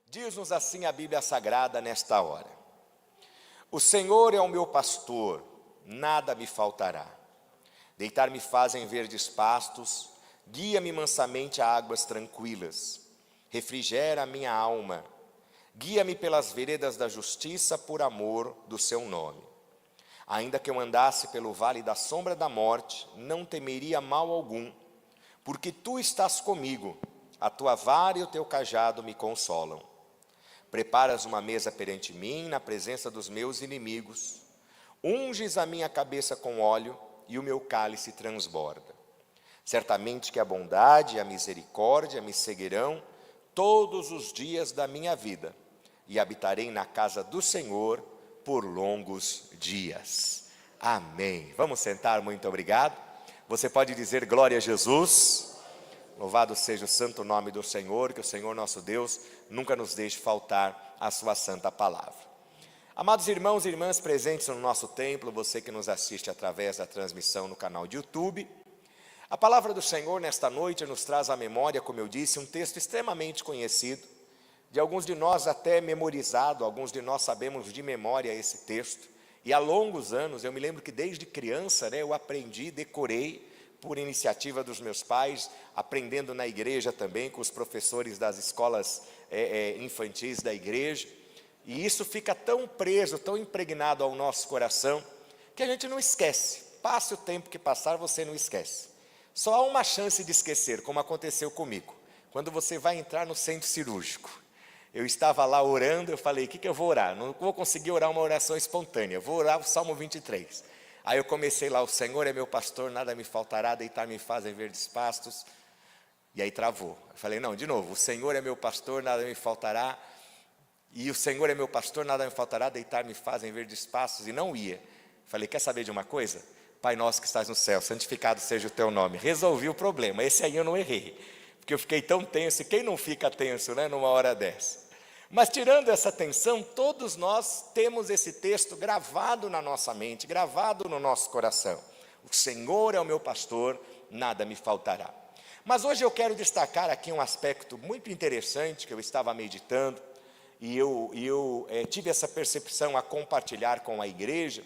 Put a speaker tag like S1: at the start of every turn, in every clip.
S1: Diz-nos assim a Bíblia Sagrada nesta hora: O Senhor é o meu pastor, nada me faltará. Deitar-me faz em verdes pastos, guia-me mansamente a águas tranquilas. Refrigera a minha alma, guia-me pelas veredas da justiça por amor do seu nome. Ainda que eu andasse pelo vale da sombra da morte, não temeria mal algum, porque tu estás comigo, a tua vara e o teu cajado me consolam. Preparas uma mesa perante mim, na presença dos meus inimigos. Unges a minha cabeça com óleo, e o meu cálice transborda. Certamente que a bondade e a misericórdia me seguirão todos os dias da minha vida, e habitarei na casa do Senhor por longos dias. Amém. Vamos sentar, muito obrigado. Você pode dizer glória a Jesus. Louvado seja o santo nome do Senhor, que o Senhor nosso Deus nunca nos deixe faltar a sua santa palavra. Amados irmãos e irmãs presentes no nosso templo, você que nos assiste através da transmissão no canal de YouTube, a palavra do Senhor nesta noite nos traz à memória, como eu disse, um texto extremamente conhecido, de alguns de nós até memorizado, alguns de nós sabemos de memória esse texto, e há longos anos, eu me lembro que desde criança, eu aprendi, decorei, por iniciativa dos meus pais, aprendendo na igreja também, com os professores das escolas infantis da igreja, e isso fica tão preso, tão impregnado ao nosso coração, que a gente não esquece. Passe o tempo que passar, você não esquece. Só há uma chance de esquecer, como aconteceu comigo, quando você vai entrar no centro cirúrgico. Eu estava lá orando, eu falei, o que eu vou orar? Não vou conseguir orar uma oração espontânea, vou orar o Salmo 23. Aí eu comecei lá, o Senhor é meu pastor, nada me faltará, deitar-me faz em verdes pastos. E aí travou. Eu falei, não, de novo, o Senhor é meu pastor, nada me faltará. E o Senhor é meu pastor, nada me faltará, deitar-me faz em verdes pastos. E não ia. Falei, quer saber de uma coisa? Pai nosso que estás no céu, santificado seja o teu nome. Resolvi o problema, esse aí eu não errei. Porque eu fiquei tão tenso, e quem não fica tenso, numa hora dessa? Mas tirando essa tensão, todos nós temos esse texto gravado na nossa mente, gravado no nosso coração. O Senhor é o meu pastor, nada me faltará. Mas hoje eu quero destacar aqui um aspecto muito interessante que eu estava meditando, e eu tive essa percepção a compartilhar com a igreja,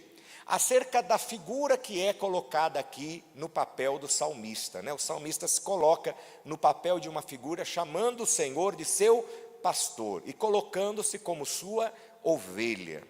S1: acerca da figura que é colocada aqui no papel do salmista. O salmista se coloca no papel de uma figura chamando o Senhor de seu pastor e colocando-se como sua ovelha.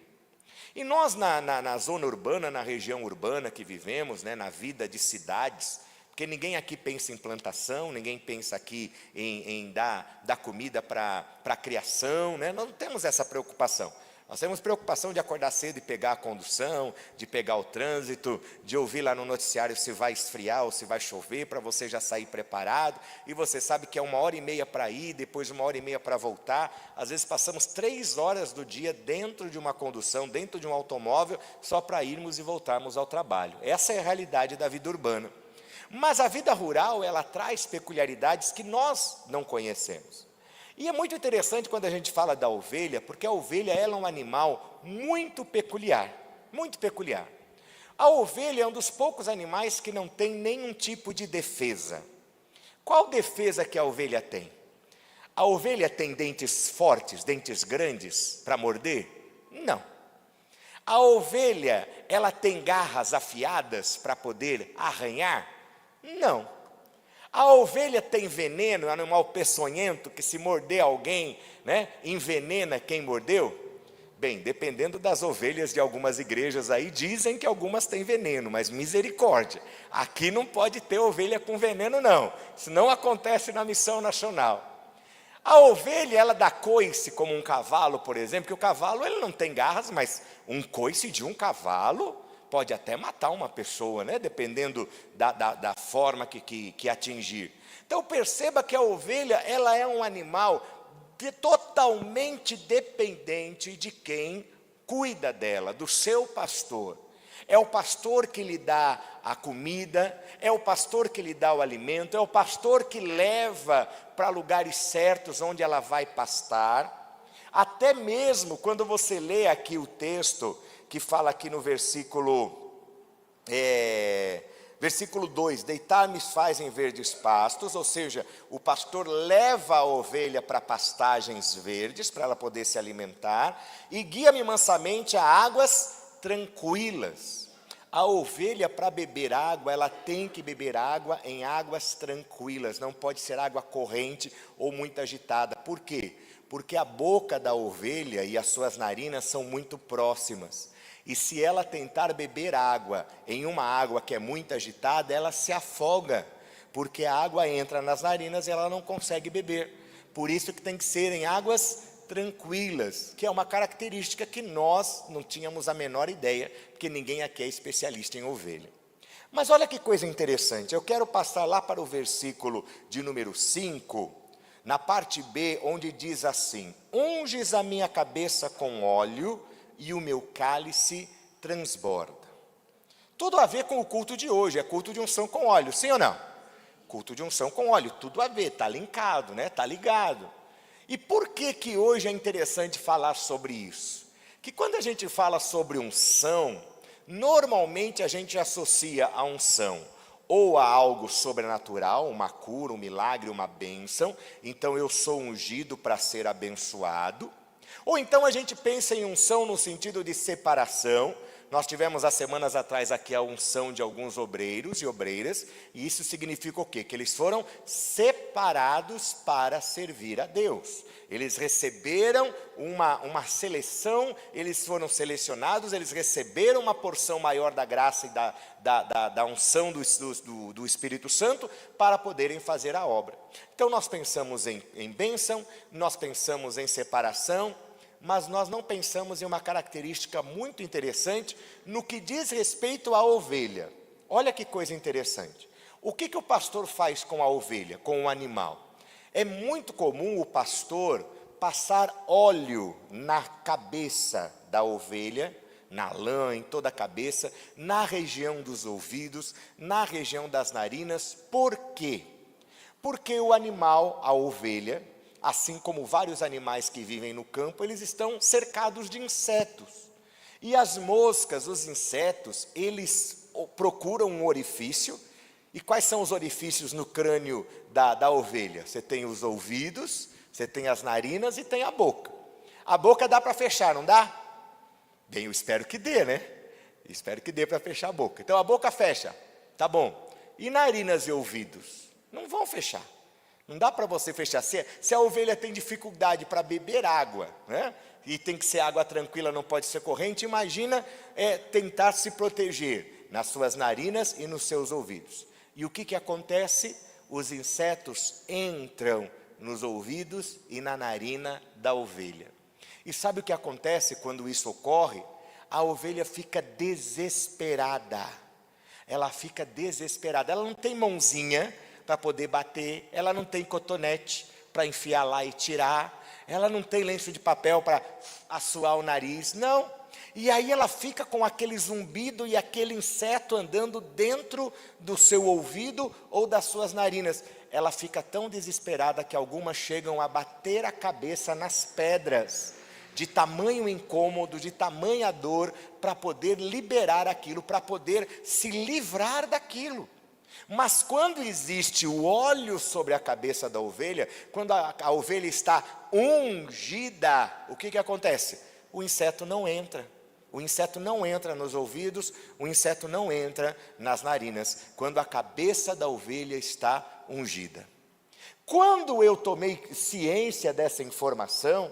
S1: E nós na zona urbana, na região urbana que vivemos, na vida de cidades, porque ninguém aqui pensa em plantação, ninguém pensa aqui em dar comida para a criação, nós não temos essa preocupação. Nós temos preocupação de acordar cedo e pegar a condução, de pegar o trânsito, de ouvir lá no noticiário se vai esfriar ou se vai chover, para você já sair preparado, e você sabe que é 1h30 para ir, depois 1h30 para voltar. Às vezes passamos 3 horas do dia dentro de uma condução, dentro de um automóvel, só para irmos e voltarmos ao trabalho. Essa é a realidade da vida urbana. Mas a vida rural, ela traz peculiaridades que nós não conhecemos. E é muito interessante quando a gente fala da ovelha, porque a ovelha ela é um animal muito peculiar, muito peculiar. A ovelha é um dos poucos animais que não tem nenhum tipo de defesa. Qual defesa que a ovelha tem? A ovelha tem dentes fortes, dentes grandes para morder? Não. A ovelha, ela tem garras afiadas para poder arranhar? Não. A ovelha tem veneno, é um animal peçonhento que se morder alguém, envenena quem mordeu? Bem, dependendo das ovelhas de algumas igrejas aí, dizem que algumas têm veneno, mas misericórdia. Aqui não pode ter ovelha com veneno não, isso não acontece na missão nacional. A ovelha, ela dá coice como um cavalo, por exemplo, que o cavalo ele não tem garras, mas um coice de um cavalo pode até matar uma pessoa, dependendo da forma que atingir. Então perceba que a ovelha ela é um animal totalmente dependente de quem cuida dela, do seu pastor. É o pastor que lhe dá a comida, é o pastor que lhe dá o alimento, é o pastor que leva para lugares certos onde ela vai pastar. Até mesmo quando você lê aqui o texto, que fala aqui no versículo Versículo 2, deitar-me faz em verdes pastos, ou seja, o pastor leva a ovelha para pastagens verdes, para ela poder se alimentar, e guia-me mansamente a águas tranquilas. A ovelha, para beber água, ela tem que beber água em águas tranquilas, não pode ser água corrente ou muito agitada. Por quê? Porque a boca da ovelha e as suas narinas são muito próximas. E se ela tentar beber água em uma água que é muito agitada, ela se afoga, porque a água entra nas narinas e ela não consegue beber. Por isso que tem que ser em águas tranquilas, que é uma característica que nós não tínhamos a menor ideia, porque ninguém aqui é especialista em ovelha. Mas olha que coisa interessante, eu quero passar lá para o versículo de número 5, na parte B, onde diz assim: unges a minha cabeça com óleo, e o meu cálice transborda. Tudo a ver com o culto de hoje, é culto de unção com óleo, sim ou não? Culto de unção com óleo, tudo a ver, está linkado, né? Está ligado. E por que que hoje é interessante falar sobre isso? Que quando a gente fala sobre unção, normalmente a gente associa a unção ou a algo sobrenatural, uma cura, um milagre, uma bênção, então eu sou ungido para ser abençoado. Ou então a gente pensa em unção no sentido de separação. Nós tivemos há semanas atrás aqui a unção de alguns obreiros e obreiras, e isso significa o quê? Que eles foram separados para servir a Deus. Eles receberam uma seleção, eles foram selecionados, eles receberam uma porção maior da graça e da unção do Espírito Santo para poderem fazer a obra. Então nós pensamos em bênção, nós pensamos em separação, mas nós não pensamos em uma característica muito interessante no que diz respeito à ovelha. Olha que coisa interessante. O que o pastor faz com a ovelha, com o animal? É muito comum o pastor passar óleo na cabeça da ovelha, na lã, em toda a cabeça, na região dos ouvidos, na região das narinas. Por quê? Porque o animal, a ovelha, assim como vários animais que vivem no campo, eles estão cercados de insetos. E as moscas, os insetos, eles procuram um orifício. E quais são os orifícios no crânio da ovelha? Você tem os ouvidos, você tem as narinas e tem a boca. A boca dá para fechar, não dá? Bem, eu espero que dê, né? Espero que dê para fechar a boca. Então a boca fecha, tá bom. E narinas e ouvidos? Não vão fechar. Não dá para você fechar. Se a ovelha tem dificuldade para beber água, né? E tem que ser água tranquila, não pode ser corrente, imagina tentar se proteger nas suas narinas e nos seus ouvidos. E o que acontece? Os insetos entram nos ouvidos e na narina da ovelha. E sabe o que acontece quando isso ocorre? A ovelha fica desesperada. Ela fica desesperada. Ela não tem mãozinha para poder bater, ela não tem cotonete para enfiar lá e tirar, ela não tem lenço de papel para assoar o nariz, não. E aí ela fica com aquele zumbido e aquele inseto andando dentro do seu ouvido ou das suas narinas. Ela fica tão desesperada que algumas chegam a bater a cabeça nas pedras, de tamanho incômodo, de tamanha dor, para poder liberar aquilo, para poder se livrar daquilo. Mas quando existe o óleo sobre a cabeça da ovelha, quando a ovelha está ungida, o que acontece? O inseto não entra. O inseto não entra nos ouvidos, o inseto não entra nas narinas, quando a cabeça da ovelha está ungida. Quando eu tomei ciência dessa informação,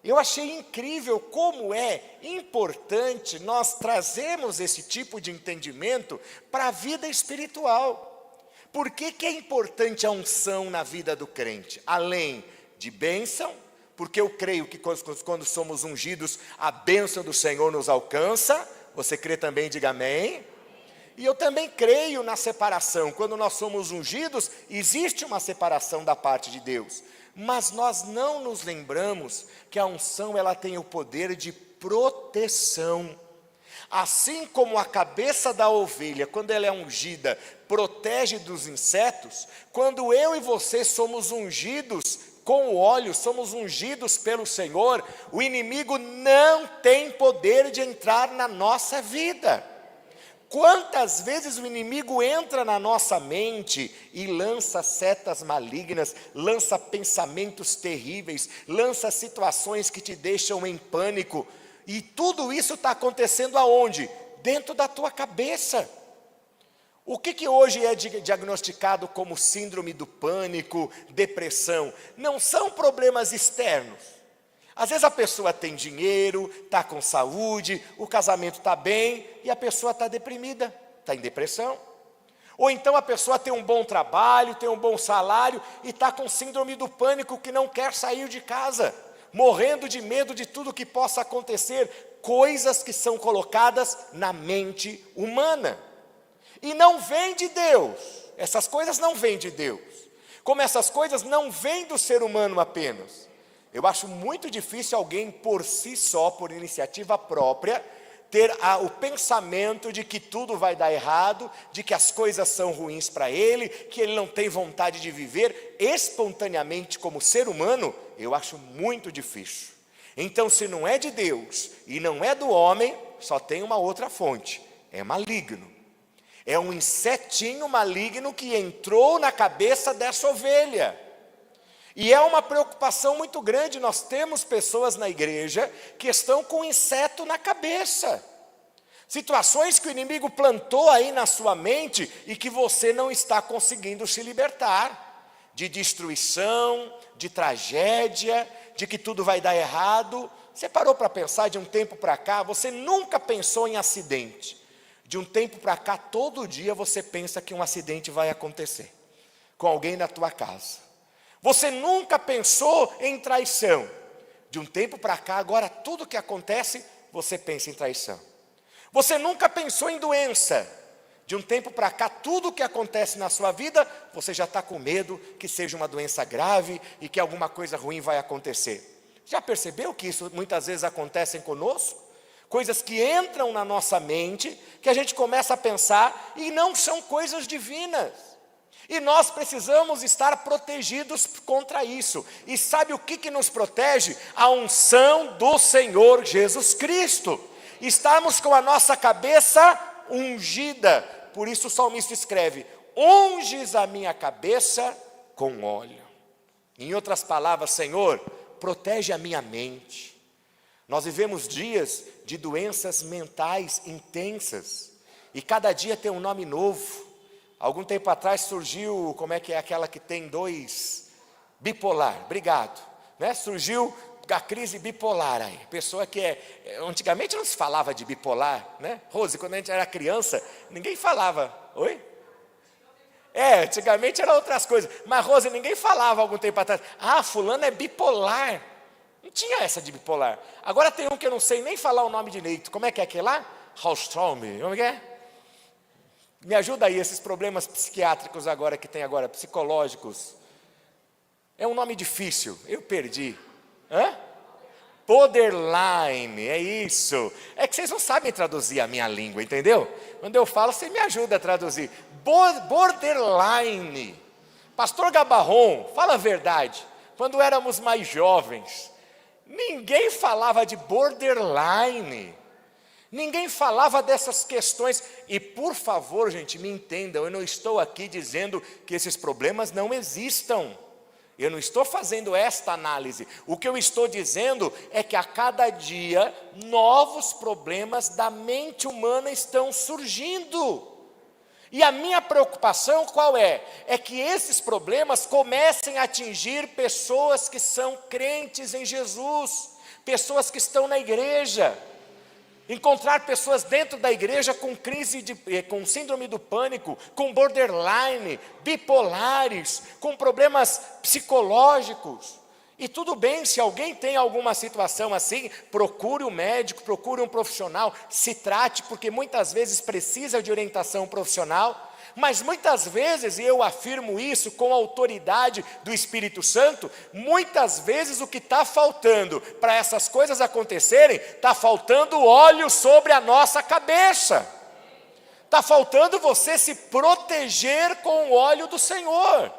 S1: eu achei incrível como é importante nós trazermos esse tipo de entendimento para a vida espiritual. Por que é importante a unção na vida do crente? Além de bênção, porque eu creio que quando somos ungidos, a bênção do Senhor nos alcança. Você crê também? Diga amém. E eu também creio na separação. Quando nós somos ungidos, existe uma separação da parte de Deus. Mas nós não nos lembramos que a unção ela tem o poder de proteção. Assim como a cabeça da ovelha, quando ela é ungida, protege dos insetos, quando eu e você somos ungidos com o óleo, somos ungidos pelo Senhor, o inimigo não tem poder de entrar na nossa vida. Quantas vezes o inimigo entra na nossa mente e lança setas malignas, lança pensamentos terríveis, lança situações que te deixam em pânico. E tudo isso está acontecendo aonde? Dentro da tua cabeça. O que hoje é diagnosticado como síndrome do pânico, depressão? Não são problemas externos. Às vezes a pessoa tem dinheiro, está com saúde, o casamento está bem e a pessoa está deprimida, está em depressão. Ou então a pessoa tem um bom trabalho, tem um bom salário e está com síndrome do pânico que não quer sair de casa, morrendo de medo de tudo que possa acontecer, coisas que são colocadas na mente humana. E não vem de Deus, essas coisas não vêm de Deus, como essas coisas não vêm do ser humano apenas. Eu acho muito difícil alguém por si só, por iniciativa própria, ter o pensamento de que tudo vai dar errado, de que as coisas são ruins para ele, que ele não tem vontade de viver espontaneamente como ser humano. Eu acho muito difícil. Então, se não é de Deus e não é do homem, só tem uma outra fonte: é maligno. É um insetinho maligno que entrou na cabeça dessa ovelha. E é uma preocupação muito grande. Nós temos pessoas na igreja que estão com inseto na cabeça. Situações que o inimigo plantou aí na sua mente e que você não está conseguindo se libertar. De destruição, de tragédia, de que tudo vai dar errado. Você parou para pensar de um tempo para cá? Você nunca pensou em acidente. De um tempo para cá, todo dia você pensa que um acidente vai acontecer com alguém na tua casa. Você nunca pensou em traição. De um tempo para cá, agora tudo que acontece, você pensa em traição. Você nunca pensou em doença. De um tempo para cá, tudo que acontece na sua vida, você já está com medo que seja uma doença grave e que alguma coisa ruim vai acontecer. Já percebeu que isso muitas vezes acontece conosco? Coisas que entram na nossa mente, que a gente começa a pensar e não são coisas divinas. E nós precisamos estar protegidos contra isso. E sabe o que nos protege? A unção do Senhor Jesus Cristo. Estarmos com a nossa cabeça ungida. Por isso o salmista escreve: unges a minha cabeça com óleo. Em outras palavras, Senhor, protege a minha mente. Nós vivemos dias de doenças mentais intensas. E cada dia tem um nome novo. Algum tempo atrás surgiu, como é que é aquela que tem dois? Bipolar, obrigado. Né? Surgiu a crise bipolar aí. Pessoa que antigamente não se falava de bipolar, né? Rose, quando a gente era criança, ninguém falava. Oi? Antigamente eram outras coisas. Mas Rose, ninguém falava algum tempo atrás. Ah, fulano é bipolar. Não tinha essa de bipolar. Agora tem um que eu não sei nem falar o nome direito. Como é que é aquele lá? Hallstrom, como é que é? Me ajuda aí, esses problemas psiquiátricos agora que tem agora, psicológicos. É um nome difícil, eu perdi. Borderline, é isso. É que vocês não sabem traduzir a minha língua, entendeu? Quando eu falo, você me ajuda a traduzir. Borderline. Pastor Gabarron, fala a verdade. Quando éramos mais jovens, ninguém falava de borderline. Ninguém falava dessas questões. E por favor, gente, me entendam, eu não estou aqui dizendo que esses problemas não existam. Eu não estou fazendo esta análise. O que eu estou dizendo é que a cada dia novos problemas da mente humana estão surgindo. E a minha preocupação qual é? É que esses problemas comecem a atingir pessoas que são crentes em Jesus, pessoas que estão na igreja. Encontrar pessoas dentro da igreja com com síndrome do pânico, com borderline, bipolares, com problemas psicológicos. E tudo bem, se alguém tem alguma situação assim, procure um médico, procure um profissional, se trate, porque muitas vezes precisa de orientação profissional. Mas muitas vezes, e eu afirmo isso com a autoridade do Espírito Santo, muitas vezes o que está faltando para essas coisas acontecerem, está faltando óleo sobre a nossa cabeça. Está faltando você se proteger com o óleo do Senhor.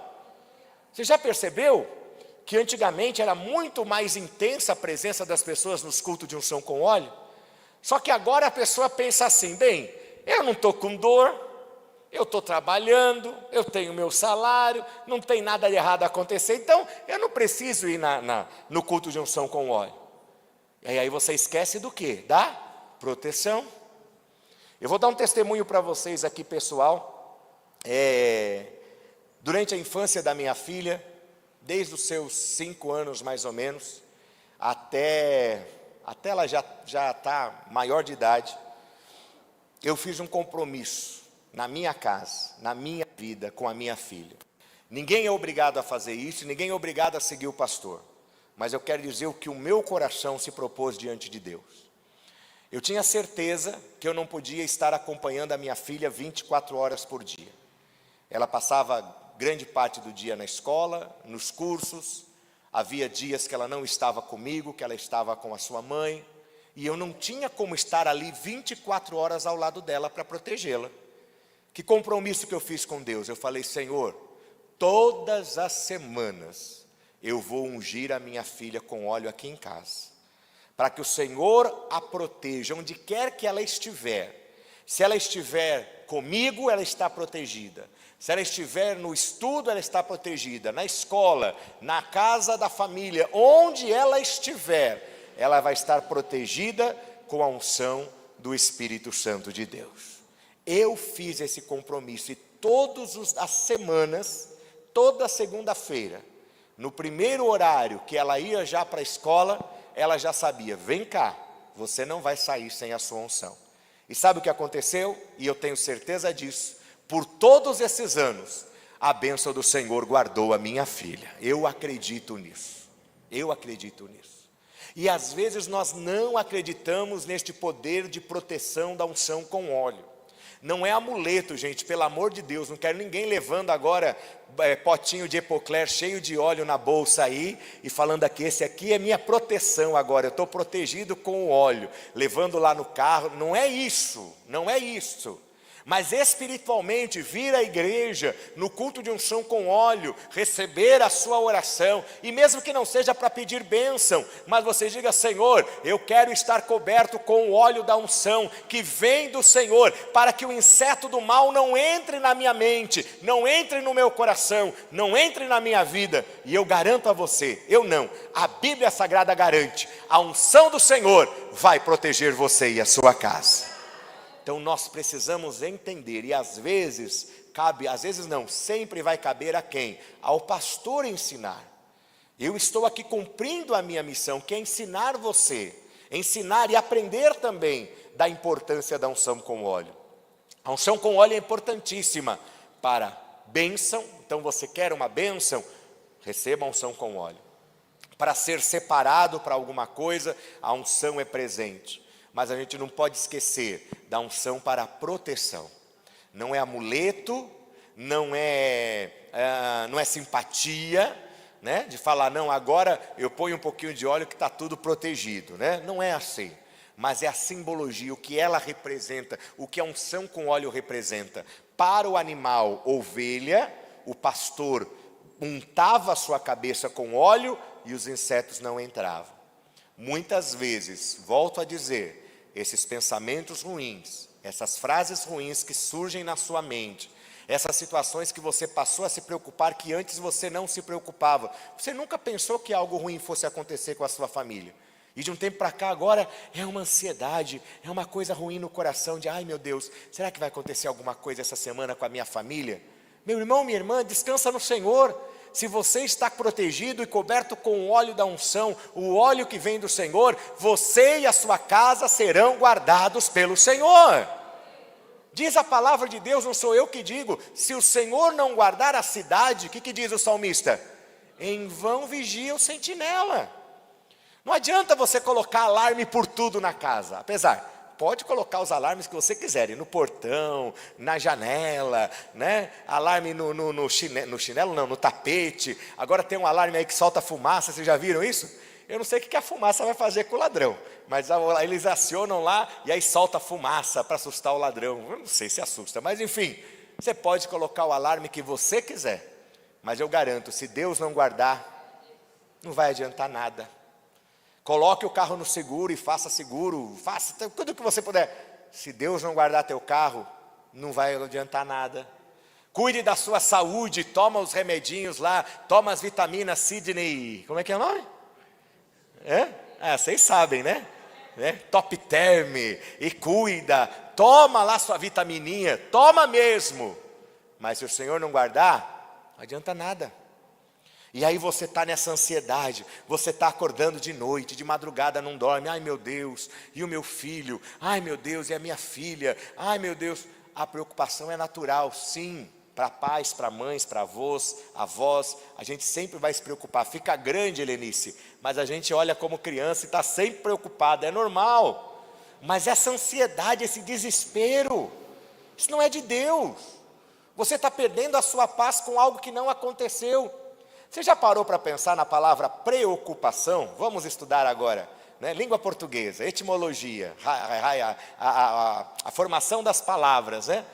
S1: Você já percebeu que antigamente era muito mais intensa a presença das pessoas nos cultos de unção com óleo? Só que agora a pessoa pensa assim, bem, eu não estou com dor, eu estou trabalhando, eu tenho meu salário, não tem nada de errado a acontecer, então eu não preciso ir no culto de unção com óleo. E aí você esquece do quê? Da proteção. Eu vou dar um testemunho para vocês aqui, pessoal. Durante a infância da minha filha, desde os seus 5 anos mais ou menos, até ela já está maior de idade, eu fiz um compromisso na minha casa, na minha vida, com a minha filha. Ninguém é obrigado a fazer isso, ninguém é obrigado a seguir o pastor. Mas eu quero dizer o que o meu coração se propôs diante de Deus. Eu tinha certeza que eu não podia estar acompanhando a minha filha 24 horas por dia. Ela passava grande parte do dia na escola, nos cursos. Havia dias que ela não estava comigo, que ela estava com a sua mãe. E eu não tinha como estar ali 24 horas ao lado dela para protegê-la. Que compromisso que eu fiz com Deus? Eu falei, Senhor, todas as semanas eu vou ungir a minha filha com óleo aqui em casa, para que o Senhor a proteja onde quer que ela estiver. Se ela estiver comigo, ela está protegida. Se ela estiver no estudo, ela está protegida. Na escola, na casa da família, onde ela estiver, ela vai estar protegida com a unção do Espírito Santo de Deus. Eu fiz esse compromisso e todas as semanas, toda segunda-feira, no primeiro horário que ela ia já para a escola, ela já sabia, vem cá, você não vai sair sem a sua unção. E sabe o que aconteceu? E eu tenho certeza disso. Por todos esses anos, a bênção do Senhor guardou a minha filha. Eu acredito nisso. Eu acredito nisso. E às vezes nós não acreditamos neste poder de proteção da unção com óleo. Não é amuleto, gente, pelo amor de Deus. Não quero ninguém levando agora potinho de Epocler cheio de óleo na bolsa aí e falando aqui, esse aqui é minha proteção agora, eu estou protegido com o óleo, levando lá no carro. Não é isso, não é isso. Mas espiritualmente vir à igreja, no culto de unção com óleo, receber a sua oração, e mesmo que não seja para pedir bênção, mas você diga, Senhor, eu quero estar coberto com o óleo da unção, que vem do Senhor, para que o inseto do mal não entre na minha mente, não entre no meu coração, não entre na minha vida, e eu garanto a você, eu não, a Bíblia Sagrada garante, a unção do Senhor vai proteger você e a sua casa. Então nós precisamos entender, e às vezes sempre vai caber a quem? Ao pastor ensinar. Eu estou aqui cumprindo a minha missão, que é ensinar você, ensinar e aprender também da importância da unção com óleo. A unção com óleo é importantíssima para bênção, então você quer uma bênção? Receba a unção com óleo. Para ser separado para alguma coisa, a unção é presente. Mas a gente não pode esquecer da unção para a proteção. Não é amuleto, não é simpatia, né? De falar, não, agora eu ponho um pouquinho de óleo que está tudo protegido, né? Não é assim. Mas é a simbologia, o que ela representa, o que a unção com óleo representa. Para o animal ovelha, o pastor untava a sua cabeça com óleo e os insetos não entravam. Muitas vezes, volto a dizer, esses pensamentos ruins, essas frases ruins que surgem na sua mente, essas situações que você passou a se preocupar, que antes você não se preocupava, você nunca pensou que algo ruim fosse acontecer com a sua família, e de um tempo para cá agora é uma ansiedade, é uma coisa ruim no coração, de ai meu Deus, será que vai acontecer alguma coisa essa semana com a minha família? Meu irmão, minha irmã, descansa no Senhor. Se você está protegido e coberto com o óleo da unção, o óleo que vem do Senhor, você e a sua casa serão guardados pelo Senhor. Diz a palavra de Deus, não sou eu que digo, se o Senhor não guardar a cidade, o que diz o salmista? Em vão vigia o sentinela. Não adianta você colocar alarme por tudo na casa, apesar, pode colocar os alarmes que você quiser, no portão, na janela, né? Alarme no chinelo não, no tapete. Agora tem um alarme aí que solta fumaça, vocês já viram isso? Eu não sei o que a fumaça vai fazer com o ladrão, mas eles acionam lá e aí solta fumaça para assustar o ladrão. Eu não sei se assusta, mas enfim, você pode colocar o alarme que você quiser, mas eu garanto, se Deus não guardar, não vai adiantar nada. Coloque o carro no seguro e faça seguro, faça tudo o que você puder. Se Deus não guardar teu carro, não vai adiantar nada. Cuide da sua saúde, toma os remedinhos lá, toma as vitaminas Sidney, como é que é o nome? Vocês sabem, né? Top Term, e cuida, toma lá sua vitamininha, toma mesmo. Mas se o Senhor não guardar, não adianta nada. E aí você está nessa ansiedade, você está acordando de noite, de madrugada não dorme. Ai meu Deus, e o meu filho? Ai meu Deus, e a minha filha? Ai meu Deus. A preocupação é natural, sim. Para pais, para mães, para avós, a gente sempre vai se preocupar. Fica grande, Helenice, mas a gente olha como criança e está sempre preocupado, é normal. Mas essa ansiedade, esse desespero, isso não é de Deus. Você está perdendo a sua paz com algo que não aconteceu. Você já parou para pensar na palavra preocupação? Vamos estudar agora, né? Língua portuguesa, etimologia, a formação das palavras, né?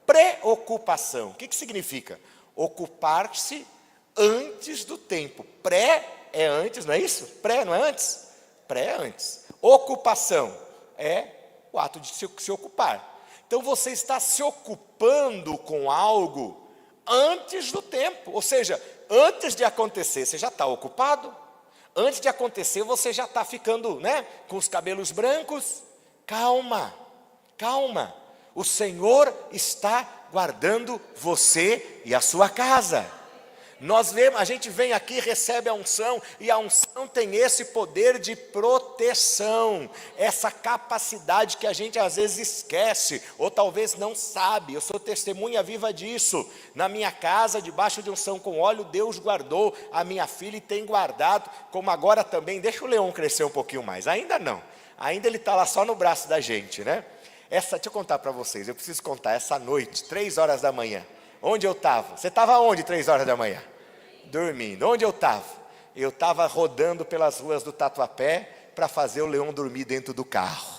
S1: Preocupação, o que significa? Ocupar-se antes do tempo. Pré é antes, não é isso? Pré não é antes? Pré é antes. Ocupação é o ato de se ocupar. Então você está se ocupando com algo antes do tempo, ou seja, antes de acontecer você já está ocupado. Antes de acontecer você já está ficando, né, com os cabelos brancos. Calma, calma. O Senhor está guardando você e a sua casa. A gente vem aqui, recebe a unção, e a unção tem esse poder de proteção, essa capacidade que a gente às vezes esquece, ou talvez não sabe. Eu sou testemunha viva disso. Na minha casa, debaixo de unção com óleo, Deus guardou a minha filha e tem guardado, como agora também. Deixa o Leão crescer um pouquinho mais, ainda não, ainda ele está lá só no braço da gente, né? Deixa eu contar para vocês, eu preciso contar, essa noite, 3 horas da manhã, onde eu estava? Você estava onde 3 horas da manhã? Dormindo. Onde eu estava? Eu estava rodando pelas ruas do Tatuapé para fazer o Leão dormir dentro do carro.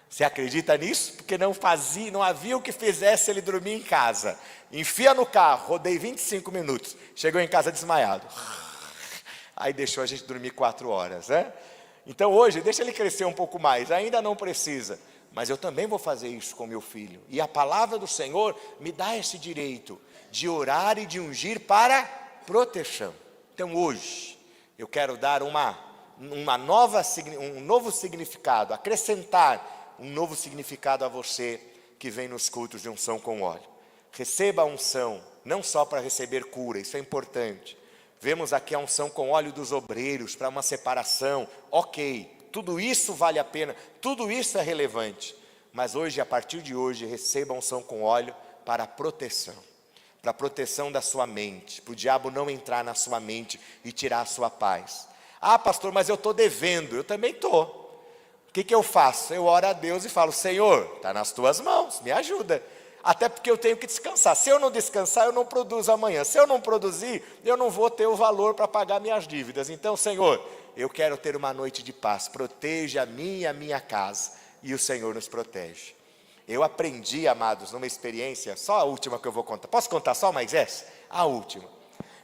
S1: Você acredita nisso? Porque não havia o que fizesse ele dormir em casa. Enfia no carro, rodei 25 minutos, chegou em casa desmaiado. Aí deixou a gente dormir 4 horas, né? Então hoje, deixa ele crescer um pouco mais, ainda não precisa. Mas eu também vou fazer isso com meu filho. E a palavra do Senhor me dá esse direito de orar e de ungir para proteção. Então hoje, eu quero dar um novo significado, acrescentar um novo significado a você que vem nos cultos de unção com óleo. Receba a unção, não só para receber cura, isso é importante. Vemos aqui a unção com óleo dos obreiros para uma separação, ok. Tudo isso vale a pena, tudo isso é relevante. Mas hoje, a partir de hoje, receba a unção com óleo para a proteção. Para a proteção da sua mente, para o diabo não entrar na sua mente e tirar a sua paz. Ah, pastor, mas eu estou devendo. Eu também estou. O que eu faço? Eu oro a Deus e falo: Senhor, está nas tuas mãos, me ajuda. Até porque eu tenho que descansar. Se eu não descansar, eu não produzo amanhã. Se eu não produzir, eu não vou ter o valor para pagar minhas dívidas. Então, Senhor, eu quero ter uma noite de paz. Proteja a mim e a minha casa. E o Senhor nos protege. Eu aprendi, amados, numa experiência, só a última que eu vou contar. Posso contar só mais essa? A última.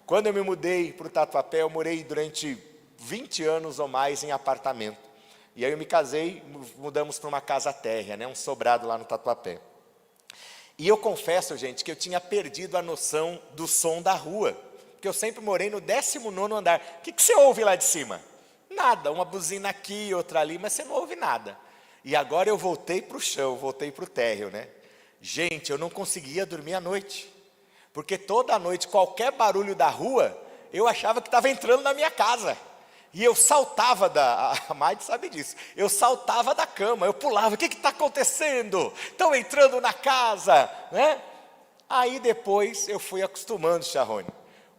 S1: Quando eu me mudei para o Tatuapé, eu morei durante 20 anos ou mais em apartamento. E aí eu me casei, mudamos para uma casa térrea, né, um sobrado lá no Tatuapé. E eu confesso, gente, que eu tinha perdido a noção do som da rua. Porque eu sempre morei no 19º andar. O que você ouve lá de cima? Nada, uma buzina aqui, outra ali, mas você não ouve nada. E agora eu voltei para o chão, voltei para o térreo, né? Gente, eu não conseguia dormir à noite. Porque toda noite, qualquer barulho da rua, eu achava que estava entrando na minha casa. E eu saltava a Maide sabe disso, eu saltava da cama, eu pulava: o que está acontecendo? Estão entrando na casa, né? Aí depois eu fui acostumando, Charrone.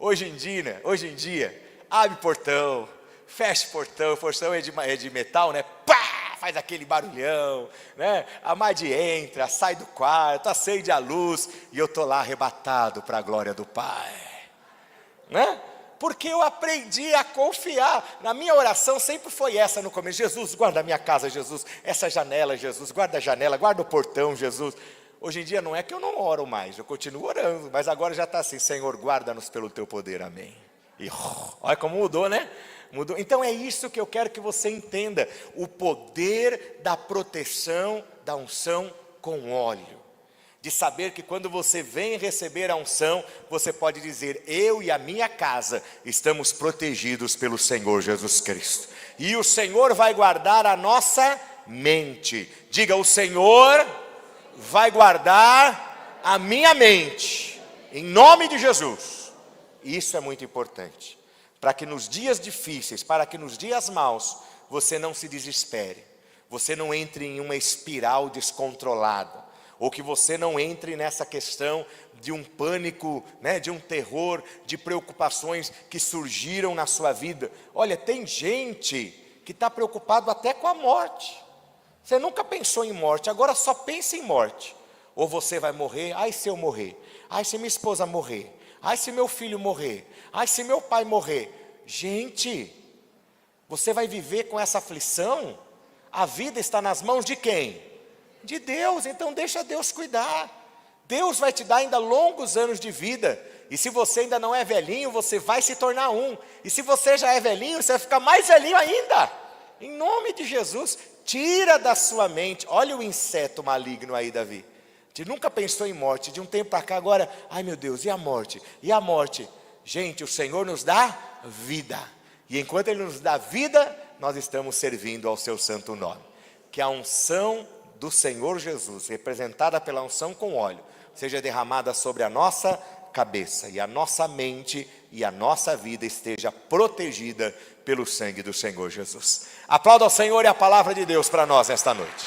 S1: Hoje em dia, abre portão, fecha portão é de metal, né? Pá! Faz aquele barulhão, né? A Maide entra, sai do quarto, acende a luz, e eu estou lá arrebatado para a glória do Pai, né? Porque eu aprendi a confiar. Na minha oração sempre foi essa no começo: Jesus, guarda a minha casa, Jesus, essa janela, Jesus, guarda a janela, guarda o portão, Jesus. Hoje em dia não é que eu não oro mais, eu continuo orando, mas agora já está assim: Senhor, guarda-nos pelo teu poder, amém. E olha como mudou, né? Mudou. Então é isso que eu quero que você entenda: o poder da proteção, da unção com óleo. De saber que quando você vem receber a unção, você pode dizer: eu e a minha casa estamos protegidos pelo Senhor Jesus Cristo. E o Senhor vai guardar a nossa mente. Diga: o Senhor vai guardar a minha mente, em nome de Jesus. Isso é muito importante, para que nos dias difíceis, para que nos dias maus, você não se desespere, você não entre em uma espiral descontrolada, ou que você não entre nessa questão de um pânico, de um terror, de preocupações que surgiram na sua vida. Olha, tem gente que está preocupado até com a morte. Você nunca pensou em morte, agora só pensa em morte. Ou você vai morrer, ai se eu morrer, ai se minha esposa morrer, ai se meu filho morrer, ai se meu pai morrer. Gente, você vai viver com essa aflição? A vida está nas mãos de quem? De Deus. Então deixa Deus cuidar. Deus vai te dar ainda longos anos de vida. E se você ainda não é velhinho, você vai se tornar um. E se você já é velhinho, você vai ficar mais velhinho ainda. Em nome de Jesus, tira da sua mente. Olha o inseto maligno aí, Davi. Você nunca pensou em morte. De um tempo para cá agora, ai meu Deus, e a morte? E a morte? Gente, o Senhor nos dá vida. E enquanto Ele nos dá vida, nós estamos servindo ao seu santo nome. Que a unção do Senhor Jesus, representada pela unção com óleo, seja derramada sobre a nossa cabeça, e a nossa mente e a nossa vida esteja protegida pelo sangue do Senhor Jesus. Aplauda ao Senhor e a palavra de Deus para nós esta noite.